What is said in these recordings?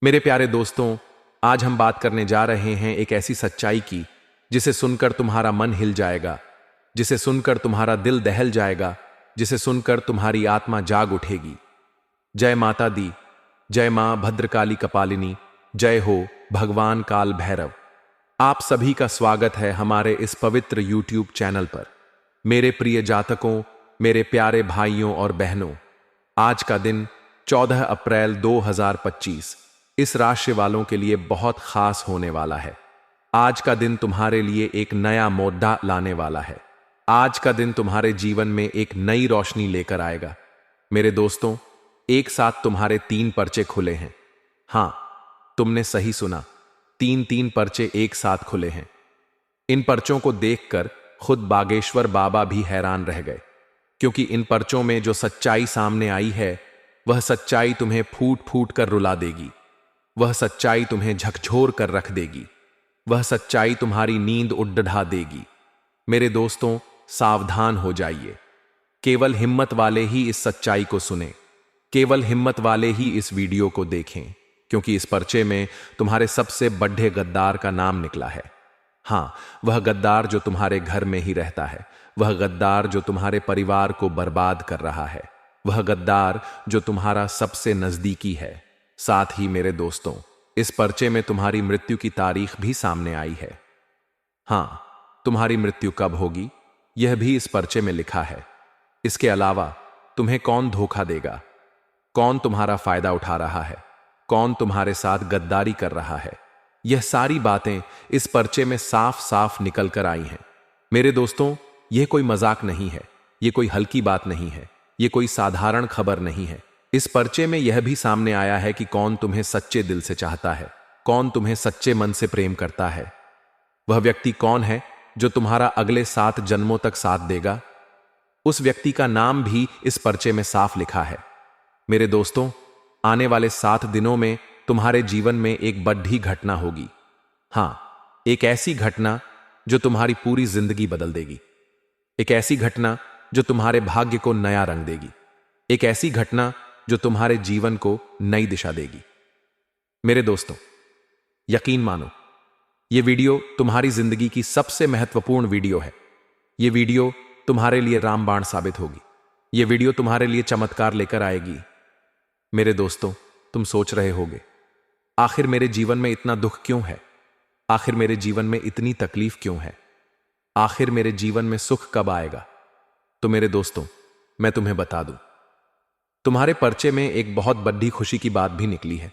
मेरे प्यारे दोस्तों, आज हम बात करने जा रहे हैं एक ऐसी सच्चाई की जिसे सुनकर तुम्हारा मन हिल जाएगा, जिसे सुनकर तुम्हारा दिल दहल जाएगा, जिसे सुनकर तुम्हारी आत्मा जाग उठेगी। जय माता दी, जय मां भद्रकाली कपालिनी, जय हो भगवान काल भैरव। आप सभी का स्वागत है हमारे इस पवित्र यूट्यूब चैनल पर। मेरे प्रिय जातकों, मेरे प्यारे भाइयों और बहनों, आज का दिन 14 अप्रैल 2025 इस राशि वालों के लिए बहुत खास होने वाला है। आज का दिन तुम्हारे लिए एक नया मोद्दा लाने वाला है। आज का दिन तुम्हारे जीवन में एक नई रोशनी लेकर आएगा। मेरे दोस्तों, एक साथ तुम्हारे 3 पर्चे खुले हैं। हां, तुमने सही सुना, 3 पर्चे एक साथ खुले हैं। इन पर्चों को देखकर खुद बागेश्वर बाबा भी हैरान रह गए, क्योंकि इन पर्चों में जो सच्चाई सामने आई है, वह सच्चाई तुम्हें फूट फूट कर रुला देगी। वह सच्चाई तुम्हें झकझोर कर रख देगी। वह सच्चाई तुम्हारी नींद उड़ा देगी। मेरे दोस्तों, सावधान हो जाइए। केवल हिम्मत वाले ही इस सच्चाई को सुने, केवल हिम्मत वाले ही इस वीडियो को देखें, क्योंकि इस पर्चे में तुम्हारे सबसे बड़े गद्दार का नाम निकला है। हां, वह गद्दार जो तुम्हारे घर में ही रहता है, वह गद्दार जो तुम्हारे परिवार को बर्बाद कर रहा है, वह गद्दार जो तुम्हारा सबसे नजदीकी है। साथ ही मेरे दोस्तों, इस पर्चे में तुम्हारी मृत्यु की तारीख भी सामने आई है। हां, तुम्हारी मृत्यु कब होगी, यह भी इस पर्चे में लिखा है। इसके अलावा तुम्हें कौन धोखा देगा, कौन तुम्हारा फायदा उठा रहा है, कौन तुम्हारे साथ गद्दारी कर रहा है, यह सारी बातें इस पर्चे में साफ साफ निकल कर आई हैं। मेरे दोस्तों, यह कोई मजाक नहीं है, यह कोई हल्की बात नहीं है, यह कोई साधारण खबर नहीं है। इस पर्चे में यह भी सामने आया है कि कौन तुम्हें सच्चे दिल से चाहता है, कौन तुम्हें सच्चे मन से प्रेम करता है। वह व्यक्ति कौन है जो तुम्हारा अगले 7 जन्मों तक साथ देगा। उस व्यक्ति का नाम भी इस पर्चे में साफ लिखा है। मेरे दोस्तों, आने वाले 7 दिनों में तुम्हारे जीवन में एक बड़ी घटना होगी। हां, एक ऐसी घटना जो तुम्हारी पूरी जिंदगी बदल देगी। एक ऐसी घटना जो तुम्हारे भाग्य को नया रंग देगी। एक ऐसी घटना जो तुम्हारे जीवन को नई दिशा देगी। मेरे दोस्तों, यकीन मानो, यह वीडियो तुम्हारी जिंदगी की सबसे महत्वपूर्ण वीडियो है। यह वीडियो तुम्हारे लिए रामबाण साबित होगी। यह वीडियो तुम्हारे लिए चमत्कार लेकर आएगी। मेरे दोस्तों, तुम सोच रहे होगे, आखिर मेरे जीवन में इतना दुख क्यों है, आखिर मेरे जीवन में इतनी तकलीफ क्यों है, आखिर मेरे जीवन में सुख कब आएगा। तो मेरे दोस्तों, मैं तुम्हें बता दूं, तुम्हारे पर्चे में एक बहुत बड़ी खुशी की बात भी निकली है।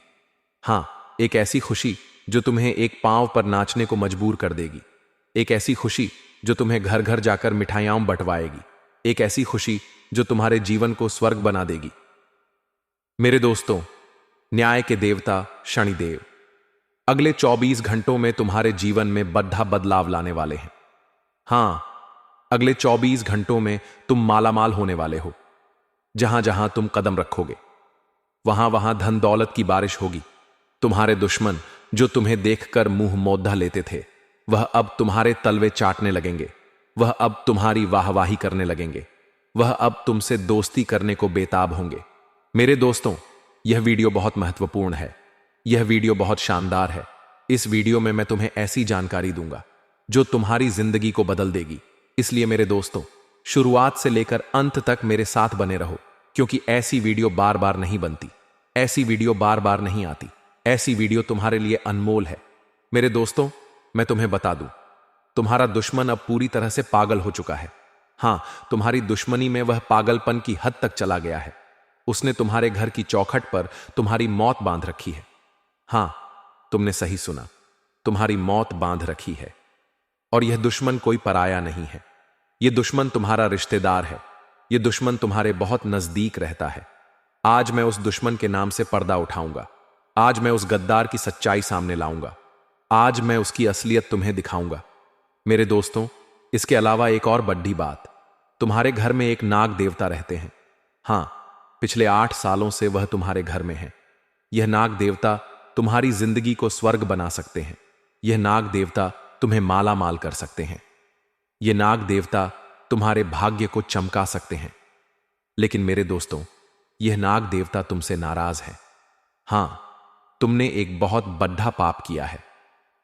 हां, एक ऐसी खुशी जो तुम्हें एक पांव पर नाचने को मजबूर कर देगी। एक ऐसी खुशी जो तुम्हें घर घर जाकर मिठाइयां बंटवाएगी। एक ऐसी खुशी जो तुम्हारे जीवन को स्वर्ग बना देगी। मेरे दोस्तों, न्याय के देवता शनिदेव अगले 24 घंटों में तुम्हारे जीवन में बड़ा बदलाव लाने वाले हैं। हां, अगले 24 घंटों में तुम मालामाल होने वाले हो। जहां जहां तुम कदम रखोगे, वहां वहां धन दौलत की बारिश होगी। तुम्हारे दुश्मन जो तुम्हें देखकर मुंह मोद्दा लेते थे, वह अब तुम्हारे तलवे चाटने लगेंगे। वह अब तुम्हारी वाहवाही करने लगेंगे। वह अब तुमसे दोस्ती करने को बेताब होंगे। मेरे दोस्तों, यह वीडियो बहुत महत्वपूर्ण है। यह वीडियो बहुत शानदार है। इस वीडियो में मैं तुम्हें ऐसी जानकारी दूंगा जो तुम्हारी जिंदगी को बदल देगी। इसलिए मेरे दोस्तों, शुरुआत से लेकर अंत तक मेरे साथ बने रहो, क्योंकि ऐसी वीडियो बार बार नहीं बनती, ऐसी वीडियो बार बार नहीं आती। ऐसी वीडियो तुम्हारे लिए अनमोल है। मेरे दोस्तों, मैं तुम्हें बता दूं, तुम्हारा दुश्मन अब पूरी तरह से पागल हो चुका है। हां, तुम्हारी दुश्मनी में वह पागलपन की हद तक चला गया है। उसने तुम्हारे घर की चौखट पर तुम्हारी मौत बांध रखी है। हां, तुमने सही सुना, तुम्हारी मौत बांध रखी है। और यह दुश्मन कोई पराया नहीं है। यह दुश्मन तुम्हारा रिश्तेदार है। यह दुश्मन तुम्हारे बहुत नजदीक रहता है। आज मैं उस दुश्मन के नाम से पर्दा उठाऊंगा। आज मैं उस गद्दार की सच्चाई सामने लाऊंगा। आज मैं उसकी असलियत तुम्हें दिखाऊंगा। मेरे दोस्तों, इसके अलावा एक और बड़ी बात, तुम्हारे घर में एक नाग देवता रहते हैं। हां, पिछले 8 सालों से वह तुम्हारे घर में है। यह नाग देवता तुम्हारी जिंदगी को स्वर्ग बना सकते हैं। यह नाग देवता तुम्हें माला माल कर सकते हैं। यह नाग देवता तुम्हारे भाग्य को चमका सकते हैं। लेकिन मेरे दोस्तों, यह नाग देवता तुमसे नाराज है। हां, तुमने एक बहुत बड़ा पाप किया है,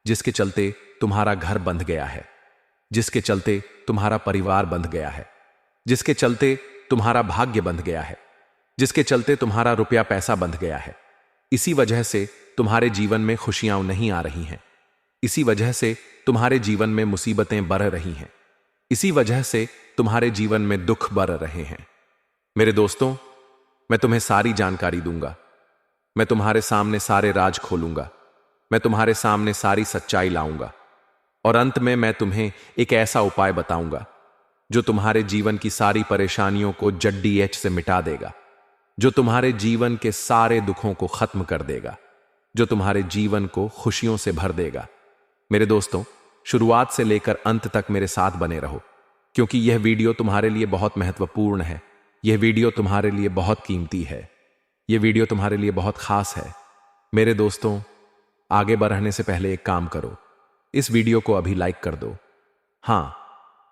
जिसके चलते तुम्हारा घर बंध गया है, जिसके चलते तुम्हारा परिवार बंध गया है, जिसके चलते तुम्हारा भाग्य बंध गया है, जिसके चलते तुम्हारा रुपया पैसा बंध गया है। इसी वजह से तुम्हारे जीवन में खुशियां नहीं आ रही हैं। इसी वजह से तुम्हारे जीवन में मुसीबतें बढ़ रही हैं। इसी वजह से तुम्हारे जीवन में दुख बढ़ रहे हैं। मेरे दोस्तों, मैं तुम्हें सारी जानकारी दूंगा। मैं तुम्हारे सामने सारे राज खोलूंगा। मैं तुम्हारे सामने सारी सच्चाई लाऊंगा और अंत में मैं तुम्हें एक ऐसा उपाय बताऊंगा जो तुम्हारे जीवन की सारी परेशानियों को जड्डी एच से मिटा देगा, जो तुम्हारे जीवन के सारे दुखों को खत्म कर देगा, जो तुम्हारे जीवन को खुशियों से भर देगा। मेरे दोस्तों, शुरुआत से लेकर अंत तक मेरे साथ बने रहो, क्योंकि यह वीडियो तुम्हारे लिए बहुत महत्वपूर्ण है। यह वीडियो तुम्हारे लिए बहुत कीमती है। यह वीडियो तुम्हारे लिए बहुत खास है। मेरे दोस्तों, आगे बढ़ने से पहले एक काम करो, इस वीडियो को अभी लाइक कर दो। हां,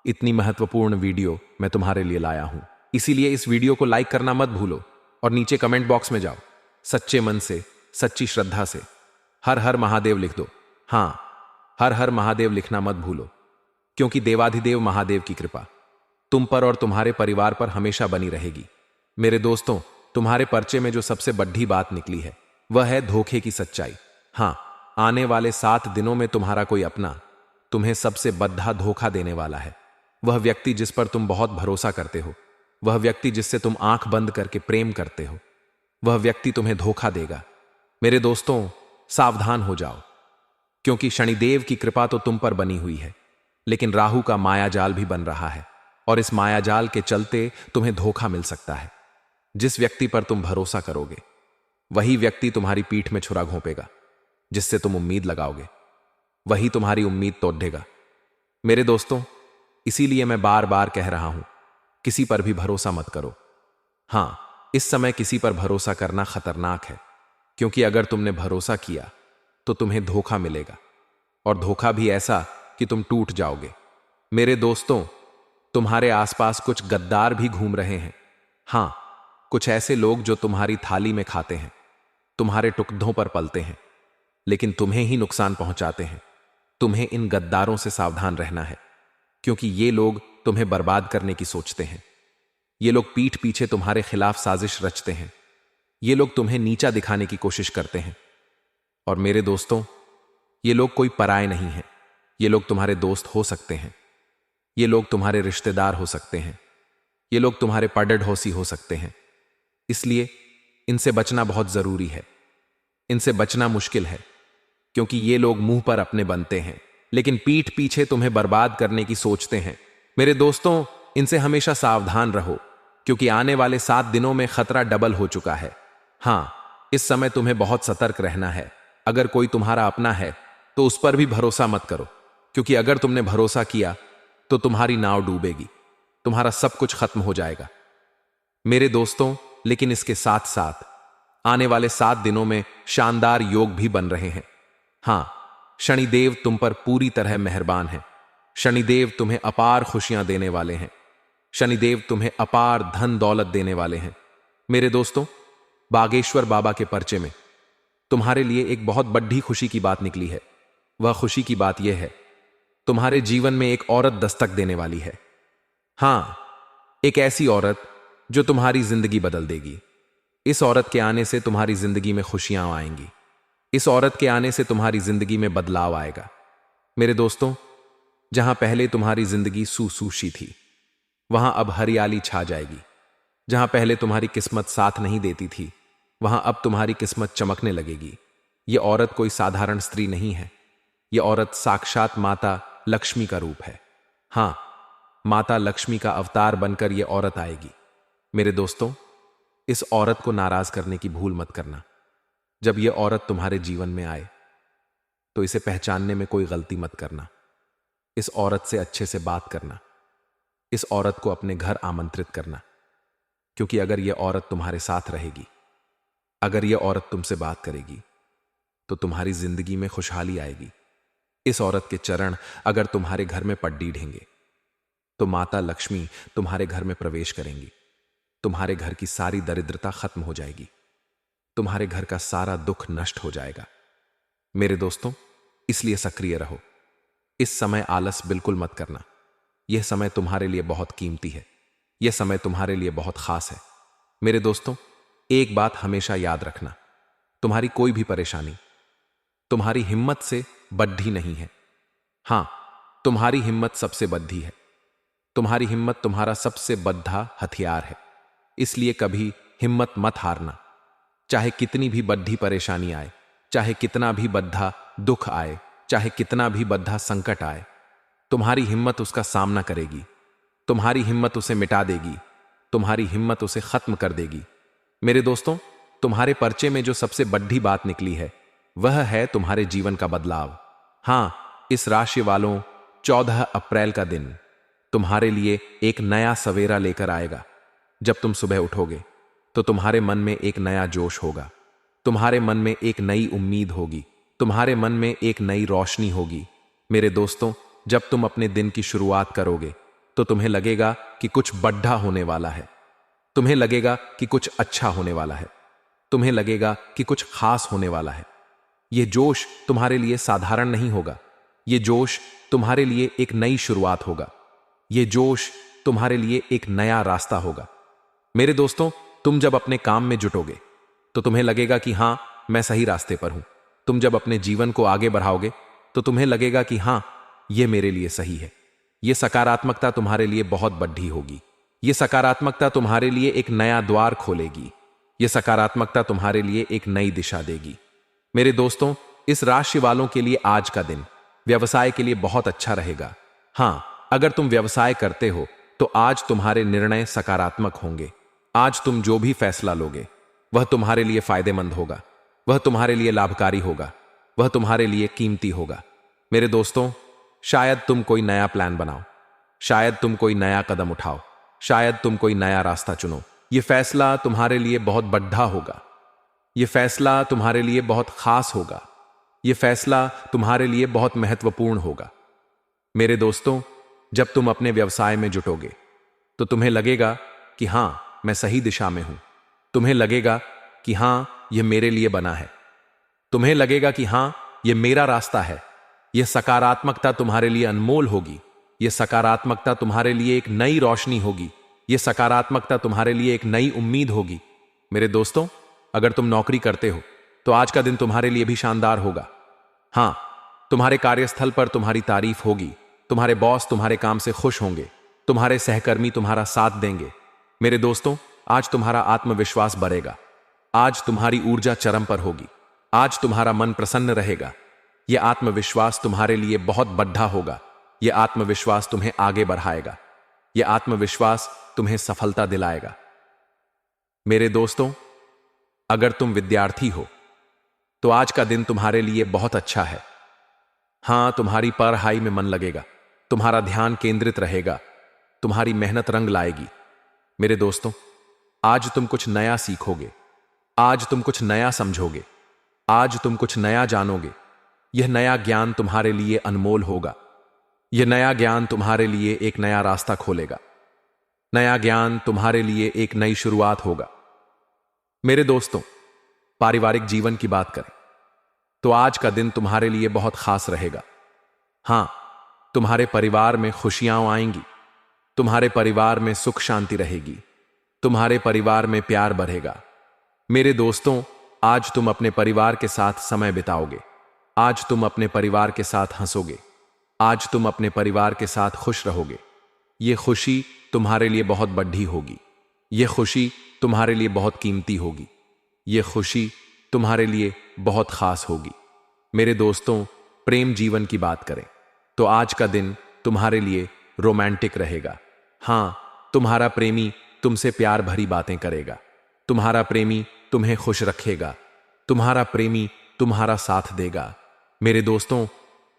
इतनी महत्वपूर्ण वीडियो मैं तुम्हारे लिए लाया हूं, इसीलिए इस वीडियो को लाइक करना मत भूलो और नीचे कमेंट बॉक्स में जाओ, सच्चे मन से, सच्ची श्रद्धा से हर हर महादेव लिख दो। हां, हर हर महादेव लिखना मत भूलो, क्योंकि देवाधिदेव महादेव की कृपा तुम पर और तुम्हारे परिवार पर हमेशा बनी रहेगी। मेरे दोस्तों, तुम्हारे पर्चे में जो सबसे बड़ी बात निकली है वह है धोखे की सच्चाई। हां, आने वाले 7 दिनों में तुम्हारा कोई अपना तुम्हें सबसे बड़ा धोखा देने वाला है। वह व्यक्ति जिस पर तुम बहुत भरोसा करते हो, वह व्यक्ति जिससे तुम आंख बंद करके प्रेम करते हो, वह व्यक्ति तुम्हें धोखा देगा। मेरे दोस्तों, सावधान हो जाओ, क्योंकि शनिदेव की कृपा तो तुम पर बनी हुई है, लेकिन राहु का मायाजाल भी बन रहा है और इस मायाजाल के चलते तुम्हें धोखा मिल सकता है। जिस व्यक्ति पर तुम भरोसा करोगे वही व्यक्ति तुम्हारी पीठ में छुरा घोंपेगा। जिससे तुम उम्मीद लगाओगे वही तुम्हारी उम्मीद तोड़ देगा। मेरे दोस्तों, इसीलिए मैं बार बार कह रहा हूं, किसी पर भी भरोसा मत करो। हां, इस समय किसी पर भरोसा करना खतरनाक है, क्योंकि अगर तुमने भरोसा किया तो तुम्हें धोखा मिलेगा, और धोखा भी ऐसा कि तुम टूट जाओगे। मेरे दोस्तों, तुम्हारे आसपास कुछ गद्दार भी घूम रहे हैं। हां, कुछ ऐसे लोग जो तुम्हारी थाली में खाते हैं, तुम्हारे टुकड़ों पर पलते हैं, लेकिन तुम्हें ही नुकसान पहुंचाते हैं। तुम्हें इन गद्दारों से सावधान रहना है, क्योंकि ये लोग तुम्हें बर्बाद करने की सोचते हैं। ये लोग पीठ पीछे तुम्हारे खिलाफ साजिश रचते हैं। ये लोग तुम्हें नीचा दिखाने की कोशिश करते हैं। और मेरे दोस्तों, ये लोग कोई पराये नहीं हैं। ये लोग तुम्हारे दोस्त हो सकते हैं, ये लोग तुम्हारे रिश्तेदार हो सकते हैं, ये लोग तुम्हारे पड़ोसी हो सकते हैं। इसलिए इनसे बचना बहुत जरूरी है। इनसे बचना मुश्किल है, क्योंकि ये लोग मुंह पर अपने बनते हैं, लेकिन पीठ पीछे तुम्हें बर्बाद करने की सोचते हैं। मेरे दोस्तों, इनसे हमेशा सावधान रहो, क्योंकि आने वाले 7 दिनों में खतरा डबल हो चुका है। हां, इस समय तुम्हें बहुत सतर्क रहना है। अगर कोई तुम्हारा अपना है तो उस पर भी भरोसा मत करो, क्योंकि अगर तुमने भरोसा किया तो तुम्हारी नाव डूबेगी, तुम्हारा सब कुछ खत्म हो जाएगा। मेरे दोस्तों, लेकिन इसके साथ साथ आने वाले 7 दिनों में शानदार योग भी बन रहे हैं। हां, शनिदेव तुम पर पूरी तरह मेहरबान है। शनिदेव तुम्हें अपार खुशियां देने वाले हैं। शनिदेव तुम्हें अपार धन दौलत देने वाले हैं। मेरे दोस्तों, बागेश्वर बाबा के पर्चे में तुम्हारे लिए एक बहुत बड़ी खुशी की बात निकली है। वह खुशी की बात यह है, तुम्हारे जीवन में एक औरत दस्तक देने वाली है। हां, एक ऐसी औरत जो तुम्हारी जिंदगी बदल देगी। इस औरत के आने से तुम्हारी जिंदगी में खुशियां आएंगी। इस औरत के आने से तुम्हारी जिंदगी में बदलाव आएगा। मेरे दोस्तों, जहां पहले तुम्हारी जिंदगी सुसूशी थी, वहां अब हरियाली छा जाएगी। जहां पहले तुम्हारी किस्मत साथ नहीं देती थी, वहां अब तुम्हारी किस्मत चमकने लगेगी। यह औरत कोई साधारण स्त्री नहीं है। यह औरत साक्षात माता लक्ष्मी का रूप है। हां, माता लक्ष्मी का अवतार बनकर यह औरत आएगी। मेरे दोस्तों, इस औरत को नाराज करने की भूल मत करना। जब यह औरत तुम्हारे जीवन में आए तो इसे पहचानने में कोई गलती मत करना। इस औरत से अच्छे से बात करना। इस औरत को अपने घर आमंत्रित करना, क्योंकि अगर यह औरत तुम्हारे साथ रहेगी, अगर यह औरत तुमसे बात करेगी, तो तुम्हारी जिंदगी में खुशहाली आएगी। इस औरत के चरण अगर तुम्हारे घर में पड्डी ढेंगे तो माता लक्ष्मी तुम्हारे घर में प्रवेश करेंगी। तुम्हारे घर की सारी दरिद्रता खत्म हो जाएगी। तुम्हारे घर का सारा दुख नष्ट हो जाएगा। मेरे दोस्तों, इसलिए सक्रिय रहो। इस समय आलस बिल्कुल मत करना। यह समय तुम्हारे लिए बहुत कीमती है। यह समय तुम्हारे लिए बहुत खास है। मेरे दोस्तों, एक बात हमेशा याद रखना, तुम्हारी कोई भी परेशानी तुम्हारी हिम्मत से बढ़ी नहीं है। हां, तुम्हारी हिम्मत सबसे बद्धी है। तुम्हारी हिम्मत तुम्हारा सबसे बद्धा हथियार है। इसलिए कभी हिम्मत मत हारना। चाहे कितनी भी बद्धी परेशानी आए, चाहे कितना भी बद्धा दुख आए, चाहे कितना भी बद्धा संकट आए, तुम्हारी हिम्मत उसका सामना करेगी। तुम्हारी हिम्मत उसे मिटा देगी। तुम्हारी हिम्मत उसे खत्म कर देगी। मेरे दोस्तों, तुम्हारे पर्चे में जो सबसे बड़ी बात निकली है वह है तुम्हारे जीवन का बदलाव। हां, इस राशि वालों, 14 अप्रैल का दिन तुम्हारे लिए एक नया सवेरा लेकर आएगा। जब तुम सुबह उठोगे तो तुम्हारे मन में एक नया जोश होगा। तुम्हारे मन में एक नई उम्मीद होगी। तुम्हारे मन में एक नई रोशनी होगी। मेरे दोस्तों, जब तुम अपने दिन की शुरुआत करोगे तो तुम्हें लगेगा कि कुछ बड़ा होने वाला है। तुम्हें लगेगा कि कुछ अच्छा होने वाला है। तुम्हें लगेगा कि कुछ खास होने वाला है। यह जोश तुम्हारे लिए साधारण नहीं होगा। यह जोश तुम्हारे लिए एक नई शुरुआत होगा। यह जोश तुम्हारे लिए एक नया रास्ता होगा। मेरे दोस्तों, तुम जब अपने काम में जुटोगे तो तुम्हें लगेगा कि हां, मैं सही रास्ते पर हूं। तुम जब अपने जीवन को आगे बढ़ाओगे तो तुम्हें लगेगा कि हां, यह मेरे लिए सही है। यह सकारात्मकता तुम्हारे लिए बहुत बड़ी होगी। यह सकारात्मकता तुम्हारे लिए एक नया द्वार खोलेगी। यह सकारात्मकता तुम्हारे लिए एक नई दिशा देगी। मेरे दोस्तों, इस राशि वालों के लिए आज का दिन व्यवसाय के लिए बहुत अच्छा रहेगा। हां, अगर तुम व्यवसाय करते हो तो आज तुम्हारे निर्णय सकारात्मक होंगे। आज तुम जो भी फैसला लोगे वह तुम्हारे लिए फायदेमंद होगा। वह तुम्हारे लिए लाभकारी होगा। वह तुम्हारे लिए कीमती होगा। मेरे दोस्तों, शायद तुम कोई नया प्लान बनाओ। शायद तुम कोई नया कदम उठाओ। शायद तुम कोई नया रास्ता चुनो। यह फैसला तुम्हारे लिए बहुत बड़ा होगा। यह फैसला तुम्हारे लिए बहुत खास होगा। यह फैसला तुम्हारे लिए बहुत महत्वपूर्ण होगा। मेरे दोस्तों, जब तुम अपने व्यवसाय में जुटोगे तो तुम्हें लगेगा कि हां, मैं सही दिशा में हूं। तुम्हें लगेगा कि हां, यह मेरे लिए बना है। तुम्हें लगेगा कि हां, यह मेरा रास्ता है। यह सकारात्मकता तुम्हारे लिए अनमोल होगी। यह सकारात्मकता तुम्हारे लिए एक नई रोशनी होगी। यह सकारात्मकता तुम्हारे लिए एक नई उम्मीद होगी। मेरे दोस्तों, अगर तुम नौकरी करते हो तो आज का दिन तुम्हारे लिए भी शानदार होगा। हां, तुम्हारे कार्यस्थल पर तुम्हारी तारीफ होगी। तुम्हारे बॉस तुम्हारे काम से खुश होंगे। तुम्हारे सहकर्मी तुम्हारा साथ देंगे। मेरे दोस्तों, आज तुम्हारा आत्मविश्वास बढ़ेगा। आज तुम्हारी ऊर्जा चरम पर होगी। आज तुम्हारा मन प्रसन्न रहेगा। यह आत्मविश्वास तुम्हारे लिए बहुत बड़ा होगा। यह आत्मविश्वास तुम्हें आगे बढ़ाएगा। यह आत्मविश्वास तुम्हें सफलता दिलाएगा। मेरे दोस्तों, अगर तुम विद्यार्थी हो तो आज का दिन तुम्हारे लिए बहुत अच्छा है। हां, तुम्हारी पढ़ाई में मन लगेगा। तुम्हारा ध्यान केंद्रित रहेगा। तुम्हारी मेहनत रंग लाएगी। मेरे दोस्तों, आज तुम कुछ नया सीखोगे। आज तुम कुछ नया समझोगे। आज तुम कुछ नया जानोगे। यह नया ज्ञान तुम्हारे लिए अनमोल होगा। यह नया ज्ञान तुम्हारे लिए एक नया रास्ता खोलेगा। नया ज्ञान तुम्हारे लिए एक नई शुरुआत होगा। मेरे दोस्तों, पारिवारिक जीवन की बात करें तो आज का दिन तुम्हारे लिए बहुत खास रहेगा। हां, तुम्हारे परिवार में खुशियां आएंगी। तुम्हारे परिवार में सुख शांति रहेगी। तुम्हारे परिवार में प्यार बढ़ेगा। मेरे दोस्तों, आज तुम अपने परिवार के साथ समय बिताओगे। आज तुम अपने परिवार के साथ हंसोगे। आज तुम अपने परिवार के साथ खुश रहोगे। यह खुशी तुम्हारे लिए बहुत बड़ी होगी। यह खुशी तुम्हारे लिए बहुत कीमती होगी। यह खुशी तुम्हारे लिए बहुत खास होगी। मेरे दोस्तों, प्रेम जीवन की बात करें तो आज का दिन तुम्हारे लिए रोमांटिक रहेगा। हां, तुम्हारा प्रेमी तुमसे प्यार भरी बातें करेगा। तुम्हारा प्रेमी तुम्हें खुश रखेगा। तुम्हारा प्रेमी तुम्हारा साथ देगा। मेरे दोस्तों,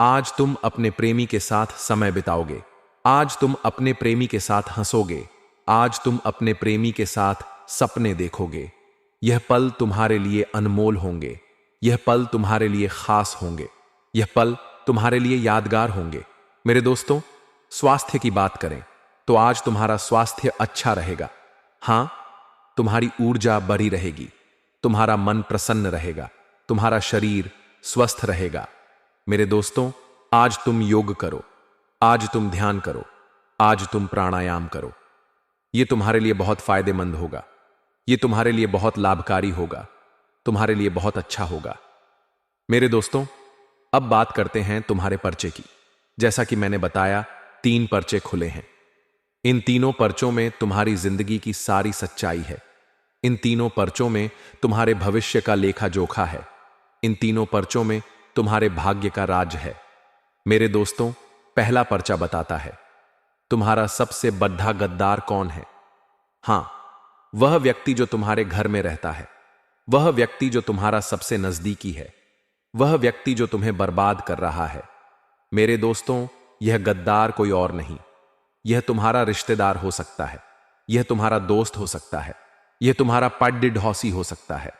आज तुम अपने प्रेमी के साथ समय बिताओगे। आज तुम अपने प्रेमी के साथ हंसोगे। आज तुम अपने प्रेमी के साथ सपने देखोगे। यह पल तुम्हारे लिए अनमोल होंगे। यह पल तुम्हारे लिए खास होंगे। यह पल तुम्हारे लिए यादगार होंगे। मेरे दोस्तों, स्वास्थ्य की बात करें तो आज तुम्हारा स्वास्थ्य अच्छा रहेगा। हां, तुम्हारी ऊर्जा बढ़ी रहेगी। तुम्हारा मन प्रसन्न रहेगा, तुम्हारा शरीर स्वस्थ रहेगा। मेरे दोस्तों, आज तुम योग करो, आज तुम ध्यान करो, आज तुम प्राणायाम करो। ये तुम्हारे लिए बहुत फायदेमंद होगा, ये तुम्हारे लिए बहुत लाभकारी होगा, तुम्हारे लिए बहुत अच्छा होगा। मेरे दोस्तों, अब बात करते हैं तुम्हारे पर्चे की। जैसा कि मैंने बताया, 3 पर्चे खुले हैं। इन तीनों पर्चों में तुम्हारी जिंदगी की सारी सच्चाई है। इन तीनों पर्चों में तुम्हारे भविष्य का लेखा जोखा है। इन तीनों पर्चों में तुम्हारे भाग्य का राज है। मेरे दोस्तों, पहला पर्चा बताता है तुम्हारा सबसे बद्धा गद्दार कौन है। हां, वह व्यक्ति जो तुम्हारे घर में रहता है, वह व्यक्ति जो तुम्हारा सबसे नजदीकी है, वह व्यक्ति जो तुम्हें बर्बाद कर रहा है। मेरे दोस्तों, यह गद्दार कोई और नहीं, यह तुम्हारा रिश्तेदार हो सकता है, यह तुम्हारा दोस्त हो सकता है, यह तुम्हारा पड्डिढौसी हो सकता है।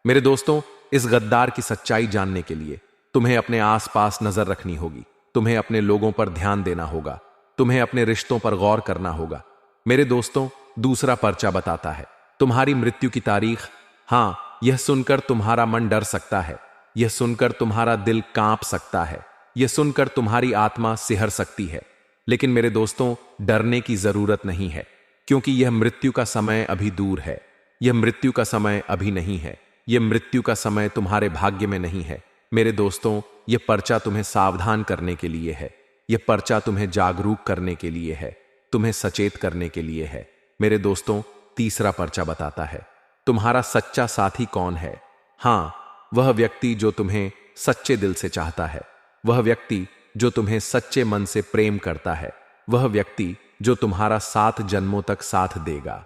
मेरे दोस्तों, इस गद्दार की सच्चाई जानने के लिए तुम्हें अपने आसपास नजर रखनी होगी, तुम्हें अपने लोगों पर ध्यान देना होगा, तुम्हें अपने रिश्तों पर गौर करना होगा। मेरे दोस्तों, दूसरा पर्चा बताता है तुम्हारी मृत्यु की तारीख। हां, यह सुनकर तुम्हारा मन डर सकता है, यह सुनकर तुम्हारा दिल कांप सकता है, यह सुनकर तुम्हारी आत्मा सिहर सकती है। लेकिन मेरे दोस्तों, डरने की जरूरत नहीं है, क्योंकि यह मृत्यु का समय अभी दूर है। यह मृत्यु का समय अभी नहीं है, यह मृत्यु का समय तुम्हारे भाग्य में नहीं है। मेरे दोस्तों, यह पर्चा तुम्हें सावधान करने के लिए है, यह पर्चा तुम्हें जागरूक करने के लिए है, तुम्हें सचेत करने के लिए है। मेरे दोस्तों, तीसरा पर्चा बताता है तुम्हारा सच्चा साथी कौन है। हां, वह व्यक्ति जो तुम्हें सच्चे दिल से चाहता है, वह व्यक्ति जो तुम्हें सच्चे मन से प्रेम करता है, वह व्यक्ति जो तुम्हारा 7 जन्मों तक साथ देगा।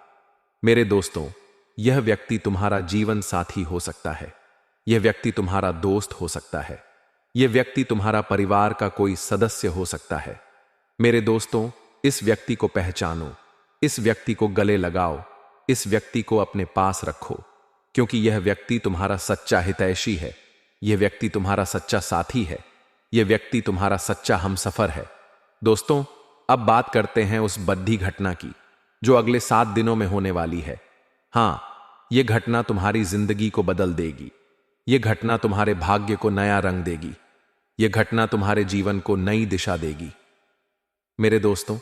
मेरे दोस्तों, यह व्यक्ति तुम्हारा जीवन साथी हो सकता है, यह व्यक्ति तुम्हारा दोस्त हो सकता है, यह व्यक्ति तुम्हारा परिवार का कोई सदस्य हो सकता है। मेरे दोस्तों, इस व्यक्ति को पहचानो, इस व्यक्ति को गले लगाओ, इस व्यक्ति को अपने पास रखो, क्योंकि यह व्यक्ति तुम्हारा सच्चा हितैषी है, यह व्यक्ति तुम्हारा सच्चा साथी है, यह व्यक्ति तुम्हारा सच्चा हमसफर है। दोस्तों, अब बात करते हैं उस बद्धी घटना की जो अगले 7 दिनों में होने वाली है। हां, यह घटना तुम्हारी जिंदगी को बदल देगी, यह घटना तुम्हारे भाग्य को नया रंग देगी, यह घटना तुम्हारे जीवन को नई दिशा देगी। मेरे दोस्तों,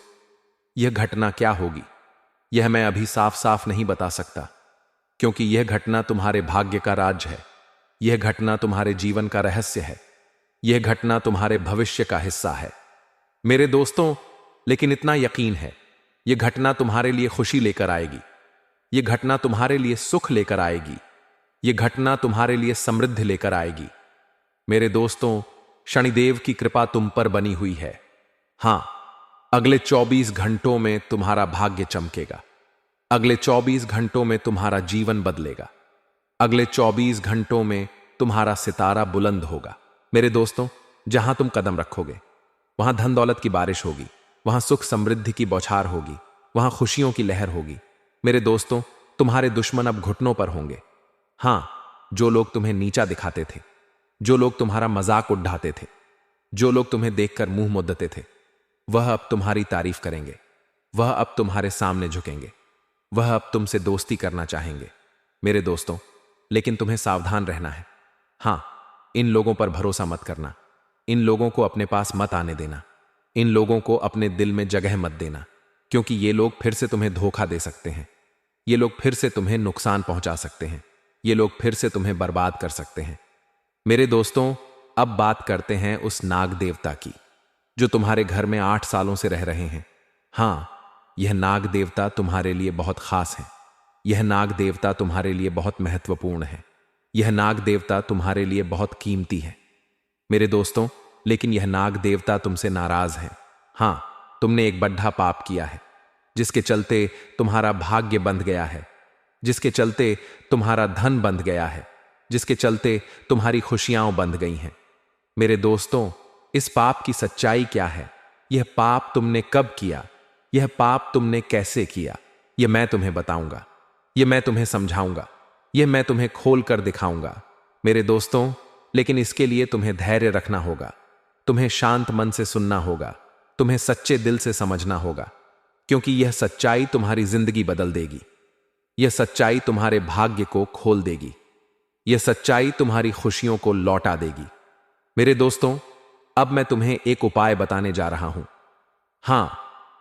यह घटना क्या होगी, यह मैं अभी साफ साफ नहीं बता सकता, क्योंकि यह घटना तुम्हारे भाग्य का राज है, यह घटना तुम्हारे जीवन का रहस्य है, यह घटना तुम्हारे भविष्य का हिस्सा है। मेरे दोस्तों, लेकिन इतना यकीन है, यह घटना तुम्हारे लिए खुशी लेकर आएगी, यह घटना तुम्हारे लिए सुख लेकर आएगी, यह घटना तुम्हारे लिए समृद्धि लेकर आएगी। मेरे दोस्तों, शनिदेव की कृपा तुम पर बनी हुई है। हां, अगले 24 घंटों में तुम्हारा भाग्य चमकेगा, अगले 24 घंटों में तुम्हारा जीवन बदलेगा, अगले 24 घंटों में तुम्हारा सितारा बुलंद होगा। मेरे दोस्तों, जहां तुम कदम रखोगे वहां धन दौलत की बारिश होगी, वहां सुख समृद्धि की बौछार होगी, वहां खुशियों की लहर होगी। मेरे दोस्तों, तुम्हारे दुश्मन अब घुटनों पर होंगे। हां, जो लोग तुम्हें नीचा दिखाते थे, जो लोग तुम्हारा मजाक उड़ाते थे, जो लोग तुम्हें देखकर मुंह मुद्दते थे, वह अब तुम्हारी तारीफ करेंगे, वह अब तुम्हारे सामने झुकेंगे, वह अब तुमसे दोस्ती करना चाहेंगे। मेरे दोस्तों, लेकिन तुम्हें सावधान रहना है। हां, इन लोगों पर भरोसा मत करना, इन लोगों को अपने पास मत आने देना, इन लोगों को अपने दिल में जगह मत देना, क्योंकि ये लोग फिर से तुम्हें धोखा दे सकते हैं, ये लोग फिर से तुम्हें नुकसान पहुंचा सकते हैं, ये लोग फिर से तुम्हें बर्बाद कर सकते हैं। मेरे दोस्तों, अब बात करते हैं उस नाग देवता की जो तुम्हारे घर में 8 सालों से रह रहे हैं। हां, यह नाग देवता तुम्हारे लिए बहुत खास है, यह नाग देवता तुम्हारे लिए बहुत महत्वपूर्ण है, यह नाग देवता तुम्हारे लिए बहुत कीमती है। मेरे दोस्तों, लेकिन यह नाग देवता तुमसे नाराज है। हां, तुमने एक बड्ढा पाप किया है, जिसके चलते तुम्हारा भाग्य बंध गया है, जिसके चलते तुम्हारा धन बंध गया है, जिसके चलते तुम्हारी खुशियां बंध गई हैं। मेरे दोस्तों, इस पाप की सच्चाई क्या है, यह पाप तुमने कब किया, यह पाप तुमने कैसे किया, यह मैं तुम्हें बताऊंगा, यह मैं तुम्हें समझाऊंगा, यह मैं तुम्हें खोल कर दिखाऊंगा। मेरे दोस्तों, लेकिन इसके लिए तुम्हें धैर्य रखना होगा, तुम्हें शांत मन से सुनना होगा, तुम्हें सच्चे दिल से समझना होगा, क्योंकि यह सच्चाई तुम्हारी जिंदगी बदल देगी, यह सच्चाई तुम्हारे भाग्य को खोल देगी, यह सच्चाई तुम्हारी खुशियों को लौटा देगी। मेरे दोस्तों, अब मैं तुम्हें एक उपाय बताने जा रहा हूं। हां,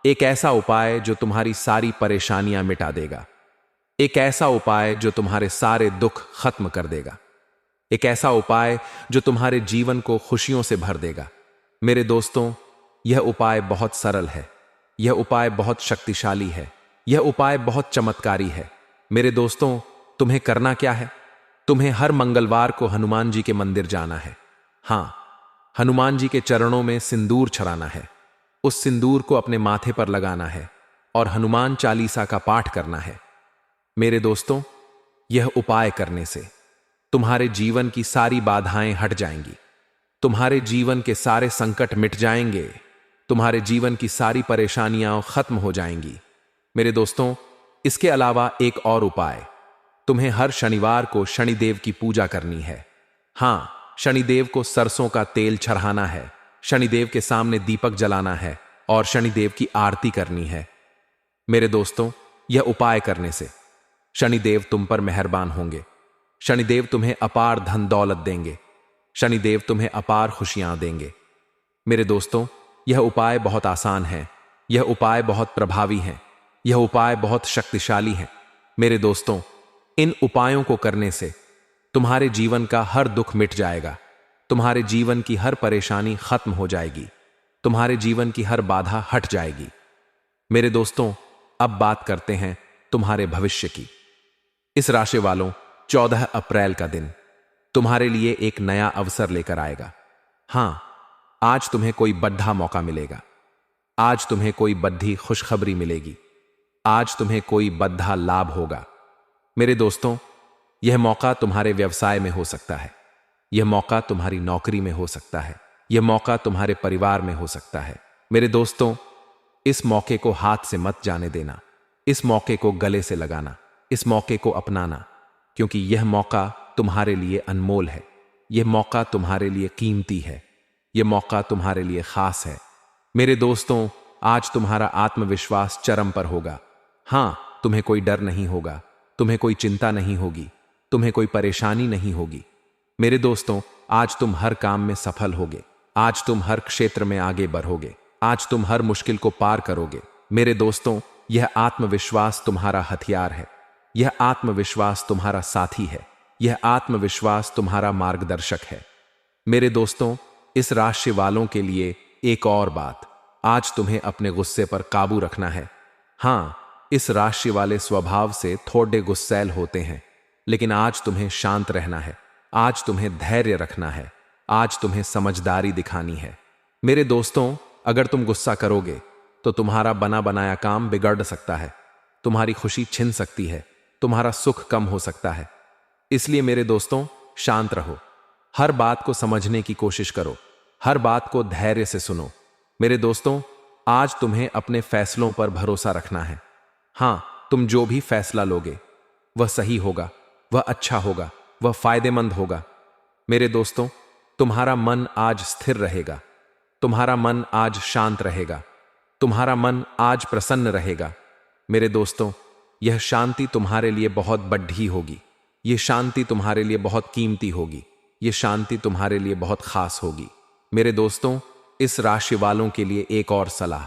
एक ऐसा उपाय जो तुम्हारी सारी परेशानियां मिटा देगा। एक ऐसा उपाय जो तुम्हारे सारे दुख खत्म कर देगा। एक ऐसा उपाय जो तुम्हारे जीवन को खुशियों से भर देगा। मेरे दोस्तों, यह उपाय बहुत सरल है। यह उपाय बहुत शक्तिशाली है। यह उपाय बहुत चमत्कारी है। मेरे दोस्तों, तुम्हें करना क्या है? तुम्हें हर मंगलवार को हनुमान जी के मंदिर जाना है। हां, हनुमान जी के चरणों में सिंदूर छड़ाना है। उस सिंदूर को अपने माथे पर लगाना है और हनुमान चालीसा का पाठ करना है। मेरे दोस्तों, यह उपाय करने से तुम्हारे जीवन की सारी बाधाएं हट जाएंगी। तुम्हारे जीवन के सारे संकट मिट जाएंगे। तुम्हारे जीवन की सारी परेशानियां खत्म हो जाएंगी। मेरे दोस्तों, इसके अलावा एक और उपाय, तुम्हें हर शनिवार को शनिदेव की पूजा करनी है। हां, शनिदेव को सरसों का तेल चढ़ाना है, शनिदेव के सामने दीपक जलाना है और शनिदेव की आरती करनी है। मेरे दोस्तों, यह उपाय करने से शनिदेव तुम पर मेहरबान होंगे। शनिदेव तुम्हें अपार धन दौलत देंगे। शनिदेव तुम्हें अपार खुशियां देंगे। मेरे दोस्तों, यह उपाय बहुत आसान है। यह उपाय बहुत प्रभावी है। यह उपाय बहुत शक्तिशाली है। मेरे दोस्तों, इन उपायों को करने से तुम्हारे जीवन का हर दुख मिट जाएगा। तुम्हारे जीवन की हर परेशानी खत्म हो जाएगी। तुम्हारे जीवन की हर बाधा हट जाएगी। मेरे दोस्तों, अब बात करते हैं तुम्हारे भविष्य की। इस राशि वालों, 14 अप्रैल का दिन तुम्हारे लिए एक नया अवसर लेकर आएगा। हां, आज तुम्हें कोई बड़ा मौका मिलेगा। आज तुम्हें कोई बड़ी खुशखबरी मिलेगी। आज तुम्हें कोई बड़ा लाभ होगा। मेरे दोस्तों, यह मौका तुम्हारे व्यवसाय में हो सकता है। यह मौका तुम्हारी नौकरी में हो सकता है। यह मौका तुम्हारे परिवार में हो सकता है। मेरे दोस्तों, इस मौके को हाथ से मत जाने देना। इस मौके को गले से लगाना। इस मौके को अपनाना, क्योंकि यह मौका तुम्हारे लिए अनमोल है। यह मौका तुम्हारे लिए कीमती है। यह मौका तुम्हारे लिए खास है। मेरे दोस्तों, आज तुम्हारा आत्मविश्वास चरम पर होगा। हां, तुम्हें कोई डर नहीं होगा। तुम्हें कोई चिंता नहीं होगी। तुम्हें कोई परेशानी नहीं होगी। मेरे दोस्तों, आज तुम हर काम में सफल होगे। आज तुम हर क्षेत्र में आगे बढ़ोगे। आज तुम हर मुश्किल को पार करोगे। मेरे दोस्तों, यह आत्मविश्वास तुम्हारा हथियार है। यह आत्मविश्वास तुम्हारा साथी है। यह आत्मविश्वास तुम्हारा मार्गदर्शक है। मेरे दोस्तों, इस राशि वालों के लिए एक और बात, आज तुम्हें अपने गुस्से पर काबू रखना है। हां, इस राशि वाले स्वभाव से थोड़े गुस्सैल होते हैं, लेकिन आज तुम्हें शांत रहना है। आज तुम्हें धैर्य रखना है। आज तुम्हें समझदारी दिखानी है। मेरे दोस्तों, अगर तुम गुस्सा करोगे तो तुम्हारा बना बनाया काम बिगड़ सकता है। तुम्हारी खुशी छिन सकती है। तुम्हारा सुख कम हो सकता है। इसलिए मेरे दोस्तों, शांत रहो। हर बात को समझने की कोशिश करो। हर बात को धैर्य से सुनो। मेरे दोस्तों, आज तुम्हें अपने फैसलों पर भरोसा रखना है। हां, तुम जो भी फैसला लोगे वह सही होगा, वह अच्छा होगा, वह फायदेमंद होगा। मेरे दोस्तों, तुम्हारा मन आज स्थिर रहेगा। तुम्हारा मन आज शांत रहेगा। तुम्हारा मन आज प्रसन्न रहेगा। मेरे दोस्तों, यह शांति तुम्हारे लिए बहुत बड़ी होगी। यह शांति तुम्हारे लिए बहुत कीमती होगी। यह शांति तुम्हारे लिए बहुत खास होगी। मेरे दोस्तों, इस राशि वालों के लिए एक और सलाह,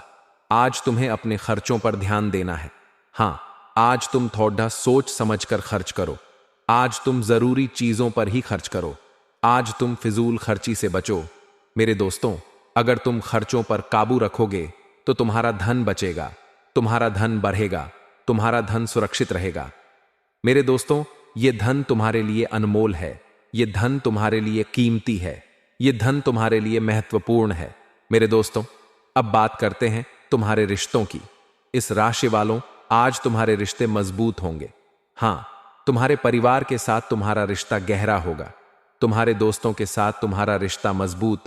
आज तुम्हें अपने खर्चों पर ध्यान देना है। हां, आज तुम थोड़ा सोच समझकर खर्च करो। आज तुम जरूरी चीजों पर ही खर्च करो। आज तुम फिजूल खर्ची से बचो। मेरे दोस्तों, अगर तुम खर्चों पर काबू रखोगे तो तुम्हारा धन बचेगा। तुम्हारा धन बढ़ेगा। तुम्हारा धन सुरक्षित रहेगा। मेरे दोस्तों, यह धन तुम्हारे लिए अनमोल है। यह धन तुम्हारे लिए कीमती है। यह धन तुम्हारे लिए महत्वपूर्ण है। मेरे दोस्तों, अब बात करते हैं तुम्हारे रिश्तों की। इस राशि वालों, आज तुम्हारे रिश्ते मजबूत होंगे। हां, तुम्हारे परिवार के साथ तुम्हारा रिश्ता गहरा होगा। तुम्हारे दोस्तों के साथ तुम्हारा रिश्ता मजबूत